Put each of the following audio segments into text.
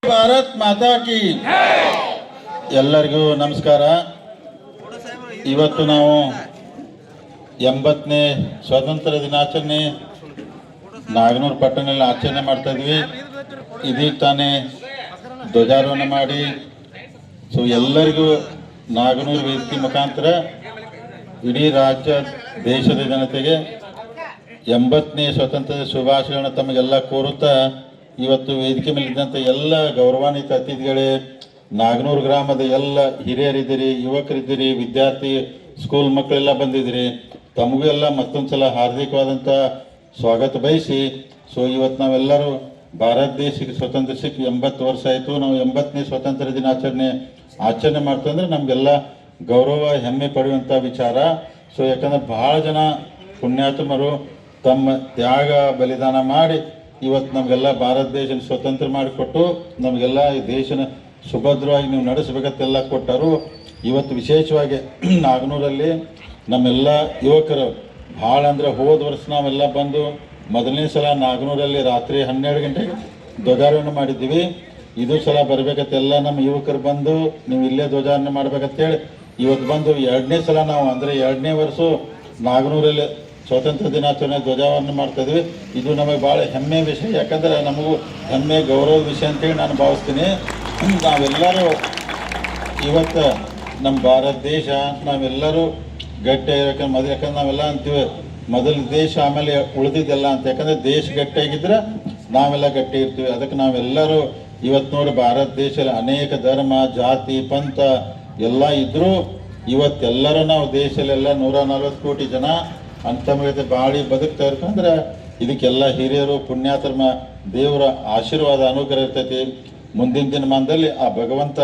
ಭಾರತ್ ಮಾತಾ ಕಿ ಎಲ್ಲರಿಗೂ ನಮಸ್ಕಾರ. ಇವತ್ತು ನಾವು 80ನೇ ಸ್ವಾತಂತ್ರ್ಯ ದಿನಾಚರಣೆ ನಾಗನೂರು ಪಟ್ಟಣದಲ್ಲಿ ಆಚರಣೆ ಮಾಡ್ತಾ ಇದ್ವಿ. ಇದೀಗ ತಾನೇ ಧ್ವಜಾರೋಹಣ ಮಾಡಿ ಎಲ್ಲರಿಗೂ ನಾಗನೂರು ವೇದಿಕೆ ಮುಖಾಂತರ ಇಡೀ ರಾಜ್ಯ ದೇಶದ ಜನತೆಗೆ 80ನೇ ಸ್ವಾತಂತ್ರ್ಯದ ಶುಭಾಶಯಗಳನ್ನು ತಮಗೆಲ್ಲ ಕೋರುತ್ತಾ, ಇವತ್ತು ವೇದಿಕೆ ಮೇಲಿದ್ದಂಥ ಎಲ್ಲ ಗೌರವಾನ್ವಿತ ಅತಿಥಿಗಳೇ, ನಾಗನೂರು ಗ್ರಾಮದ ಎಲ್ಲ ಹಿರಿಯರಿದ್ದೀರಿ, ಯುವಕರಿದ್ದೀರಿ, ವಿದ್ಯಾರ್ಥಿ ಸ್ಕೂಲ್ ಮಕ್ಕಳೆಲ್ಲ ಬಂದಿದ್ದೀರಿ. ತಮಗೂ ಎಲ್ಲ ಮತ್ತೊಂದು ಸಲ ಹಾರ್ದಿಕವಾದಂಥ ಸ್ವಾಗತ ಬಯಸಿ, ಇವತ್ತು ನಾವೆಲ್ಲರೂ ಭಾರತ ದೇಶಕ್ಕೆ ಸ್ವತಂತ್ರ ಸಿಕ್ಕಿ 80 ವರ್ಷ ಆಯಿತು. ನಾವು 80ನೇ ಸ್ವಾತಂತ್ರ್ಯ ದಿನಾಚರಣೆ ಆಚರಣೆ ಮಾಡ್ತಂದ್ರೆ ನಮಗೆಲ್ಲ ಗೌರವ ಹೆಮ್ಮೆ ಪಡೆಯುವಂಥ ವಿಚಾರ. ಯಾಕಂದ್ರೆ ಭಾಳ ಜನ ಪುಣ್ಯಾತ್ಮರು ತಮ್ಮ ತ್ಯಾಗ ಬಲಿದಾನ ಮಾಡಿ ಇವತ್ತು ನಮಗೆಲ್ಲ ಭಾರತ ದೇಶನ ಸ್ವತಂತ್ರ ಮಾಡಿಕೊಟ್ಟು ನಮಗೆಲ್ಲ ಈ ದೇಶನ ಸುಭದ್ರವಾಗಿ ನೀವು ನಡೆಸಬೇಕಂತೆಲ್ಲ ಕೊಟ್ಟರು. ಇವತ್ತು ವಿಶೇಷವಾಗಿ ನಾಗನೂರಲ್ಲಿ ನಮ್ಮೆಲ್ಲ ಯುವಕರು ಭಾಳ ಅಂದರೆ ಹೋದ ವರ್ಷ ನಾವೆಲ್ಲ ಬಂದು ಮೊದಲನೇ ಸಲ ನಾಗನೂರಲ್ಲಿ ರಾತ್ರಿ 12 ಗಂಟೆಗೆ ಧ್ವಜಾರೋಹಣ ಮಾಡಿದ್ದೀವಿ. ಇದು ಸಲ ಬರಬೇಕಂತೆಲ್ಲ ನಮ್ಮ ಯುವಕರು ಬಂದು ನೀವು ಇಲ್ಲೇ ಧ್ವಜಾರೋಹಣ ಮಾಡ್ಬೇಕಂತೇಳಿ ಇವತ್ತು ಬಂದು 2ನೇ ಸಲ ನಾವು ಅಂದರೆ 2ನೇ ವರ್ಷ ನಾಗನೂರಲ್ಲಿ ಸ್ವಾತಂತ್ರ್ಯ ದಿನಾಚರಣೆ ಧ್ವಜಾರೋಹಣ ಮಾಡ್ತಾಯಿದ್ವಿ. ಇದು ನಮಗೆ ಭಾಳ ಹೆಮ್ಮೆ ವಿಷಯ, ಯಾಕಂದರೆ ನಮಗೂ ಹೆಮ್ಮೆ ಗೌರವದ ವಿಷಯ ಅಂತೇಳಿ ನಾನು ಭಾವಿಸ್ತೀನಿ. ನಾವೆಲ್ಲರೂ ಇವತ್ತು ನಮ್ಮ ಭಾರತ ದೇಶ ನಾವೆಲ್ಲರೂ ಗಟ್ಟಿ ಯಾಕಂದ್ರೆ ಯಾಕಂದ್ರೆ ನಾವೆಲ್ಲ ಅಂತೀವಿ ಮೊದಲು ದೇಶ ಆಮೇಲೆ ಉಳಿದಿದ್ದೆಲ್ಲ ಅಂತ. ಯಾಕಂದರೆ ದೇಶ ಗಟ್ಟಿಯಾಗಿದ್ರೆ ನಾವೆಲ್ಲ ಗಟ್ಟಿ ಇರ್ತೀವಿ. ಅದಕ್ಕೆ ನಾವೆಲ್ಲರೂ ಇವತ್ತು ನೋಡಿ ಭಾರತ ದೇಶದಲ್ಲಿ ಅನೇಕ ಧರ್ಮ ಜಾತಿ ಪಂಥ ಎಲ್ಲ ಇದ್ದರೂ ಇವತ್ತೆಲ್ಲರೂ ನಾವು ದೇಶದಲ್ಲೆಲ್ಲ 140 ಕೋಟಿ ಜನ ಅಂತರ್ಗತ ಬಾಳಿ ಬದುಕ್ತಾ ಇರ್ಕಂದ್ರೆ ಇದಕ್ಕೆಲ್ಲ ಹಿರಿಯರು ಪುಣ್ಯಾತ್ಮ ದೇವರ ಆಶೀರ್ವಾದ ಅನುಗ್ರಹ ಇರ್ತೈತಿ. ಮುಂದಿನ ದಿನಮಾನದಲ್ಲಿ ಆ ಭಗವಂತ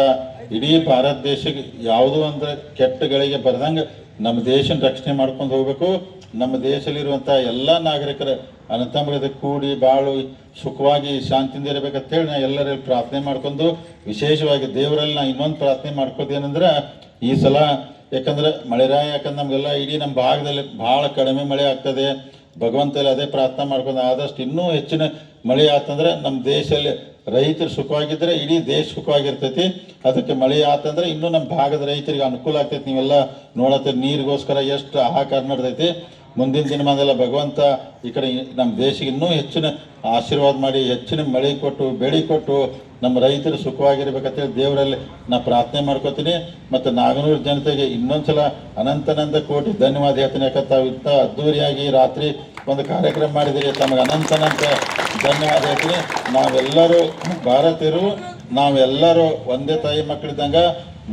ಇಡೀ ಭಾರತ ದೇಶಕ್ಕೆ ಯಾವುದೋ ಅಂದರೆ ಕೆಟ್ಟಗಳಿಗೆ ಬರ್ದಂಗೆ ನಮ್ಮ ದೇಶನ ರಕ್ಷಣೆ ಮಾಡ್ಕೊಂಡು ಹೋಗಬೇಕು. ನಮ್ಮ ದೇಶದಲ್ಲಿರುವಂಥ ಎಲ್ಲ ನಾಗರಿಕರ ಅನಂತಮೃತ ಕೂಡಿ ಬಾಳು ಸುಖವಾಗಿ ಶಾಂತಿಯಿಂದ ಇರಬೇಕಂತೇಳಿ ನಾ ಎಲ್ಲರಲ್ಲಿ ಪ್ರಾರ್ಥನೆ ಮಾಡ್ಕೊಂಡು, ವಿಶೇಷವಾಗಿ ದೇವರಲ್ಲಿ ನಾ ಇನ್ನೊಂದು ಪ್ರಾರ್ಥನೆ ಮಾಡ್ಕೋದೇನೆಂದ್ರೆ ಈ ಸಲ ಯಾಕಂದ್ರೆ ಮಳೆರಾಯ ಯಾಕಂದ್ರೆ ನಮಗೆಲ್ಲ ಇಡೀ ನಮ್ಮ ಭಾಗದಲ್ಲಿ ಭಾಳ ಕಡಿಮೆ ಮಳೆ ಆಗ್ತದೆ. ಭಗವಂತಲ್ಲಿ ಅದೇ ಪ್ರಾರ್ಥನೆ ಮಾಡ್ಕೊಂಡು ಆದಷ್ಟು ಇನ್ನೂ ಹೆಚ್ಚಿನ ಮಳೆ ಆತಂದ್ರೆ ನಮ್ಮ ದೇಶದಲ್ಲಿ ರೈತರು ಸುಖವಾಗಿದ್ದರೆ ಇಡೀ ದೇಶ ಸುಖವಾಗಿರ್ತೈತಿ. ಅದಕ್ಕೆ ಮಳೆ ಆತಂದ್ರೆ ಇನ್ನೂ ನಮ್ಮ ಭಾಗದ ರೈತರಿಗೆ ಅನುಕೂಲ ಆಗ್ತೈತಿ. ನೀವೆಲ್ಲ ನೋಡತ್ತೀರಿ ನೀರಿಗೋಸ್ಕರ ಎಷ್ಟು ಹಾಹಾಕಾರ ನಡೆದೈತಿ. ಮುಂದಿನ ದಿನಮಾನದಲ್ಲ ಭಗವಂತ ಈ ಕಡೆ ನಮ್ಮ ದೇಶಕ್ಕೆ ಇನ್ನೂ ಹೆಚ್ಚಿನ ಆಶೀರ್ವಾದ ಮಾಡಿ ಹೆಚ್ಚಿನ ಮಳೆ ಕೊಟ್ಟು ಬೆಳೆ ಕೊಟ್ಟು ನಮ್ಮ ರೈತರು ಸುಖವಾಗಿರ್ಬೇಕಂತೇಳಿ ದೇವರಲ್ಲಿ ನಾ ಪ್ರಾರ್ಥನೆ ಮಾಡ್ಕೋತೀನಿ. ಮತ್ತು ನಾಗನೂರು ಜನತೆಗೆ ಇನ್ನೊಂದು ಸಲ ಅನಂತ ಕೋಟಿ ಧನ್ಯವಾದ ಹೇಳ್ತೀನಿ. ಯಾಕಂತ ತಾವು ಇಂಥ ಅದ್ದೂರಿಯಾಗಿ ರಾತ್ರಿ ಒಂದು ಕಾರ್ಯಕ್ರಮ ಮಾಡಿದ್ದೀರಿ, ತಮಗೆ ಅನಂತ ಧನ್ಯವಾದ ಹೇಳ್ತೀನಿ. ನಾವೆಲ್ಲರೂ ಭಾರತೀಯರು, ನಾವೆಲ್ಲರೂ ಒಂದೇ ತಾಯಿ ಮಕ್ಕಳಿದ್ದಂಗೆ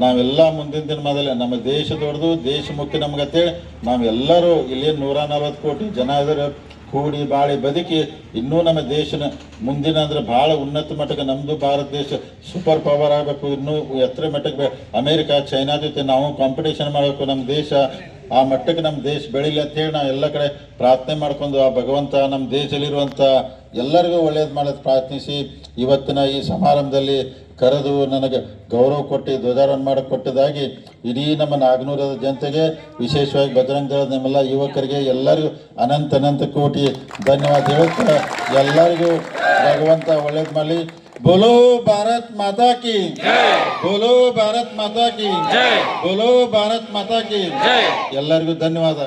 ನಾವೆಲ್ಲ ಮುಂದಿನ ದಿನಮಾನದಲ್ಲಿ ನಮ್ಮ ದೇಶ ದೊಡ್ಡದು, ದೇಶ ಮುಖ್ಯ ನಮಗಂತೇಳಿ ನಾವೆಲ್ಲರೂ ಇಲ್ಲಿ 140 ಕೋಟಿ ಜನ ಇದ್ದಾರೆ ಕೂಡಿ ಬಾಳಿ ಬದುಕಿ ಇನ್ನೂ ನಮ್ಮ ದೇಶನ ಮುಂದಿನ ಅಂದರೆ ಭಾಳ ಉನ್ನತ ಮಟ್ಟಕ್ಕೆ ನಮ್ಮದು ಭಾರತ ದೇಶ ಸೂಪರ್ ಪವರ್ ಆಗಬೇಕು. ಇನ್ನೂ ಎತ್ತರ ಮಟ್ಟಕ್ಕೆ ಅಮೇರಿಕಾ ಚೈನಾ ಜೊತೆ ನಾವು ಕಾಂಪಿಟೇಷನ್ ಮಾಡಬೇಕು. ನಮ್ಮ ದೇಶ ಆ ಮಟ್ಟಕ್ಕೆ ನಮ್ಮ ದೇಶ ಬೆಳೀಲಿ ಅಂತೇಳಿ ನಾವು ಎಲ್ಲ ಕಡೆ ಪ್ರಾರ್ಥನೆ ಮಾಡ್ಕೊಂಡು ಆ ಭಗವಂತ ನಮ್ಮ ದೇಶದಲ್ಲಿರುವಂಥ ಎಲ್ಲರಿಗೂ ಒಳ್ಳೇದು ಮಾಡೋದು ಪ್ರಾರ್ಥಿಸಿ ಇವತ್ತಿನ ಈ ಸಮಾರಂಭದಲ್ಲಿ ಕರೆದು ನನಗೆ ಗೌರವ ಕೊಟ್ಟು ಧ್ವಜಾರೋಹಣ ಮಾಡೋಕ್ಕೆ ಕೊಟ್ಟದಾಗಿ ಇಡೀ ನಮ್ಮ ನಾಗನೂರದ ಜನತೆಗೆ, ವಿಶೇಷವಾಗಿ ಬಜರಂಗ ದಳದ ನಮ್ಮೆಲ್ಲ ಯುವಕರಿಗೆ ಎಲ್ಲರಿಗೂ ಅನಂತ ಕೋಟಿ ಧನ್ಯವಾದ ಹೇಳುತ್ತಾ ಎಲ್ಲರಿಗೂ ಭಗವಂತ ಒಳ್ಳೇದು ಮಾಡಲಿ. बोलो भारत माता की जय, बोलो भारत माता की जय, बोलो भारत माता की जय. ಎಲ್ಲರಿಗೂ ಧನ್ಯವಾದ.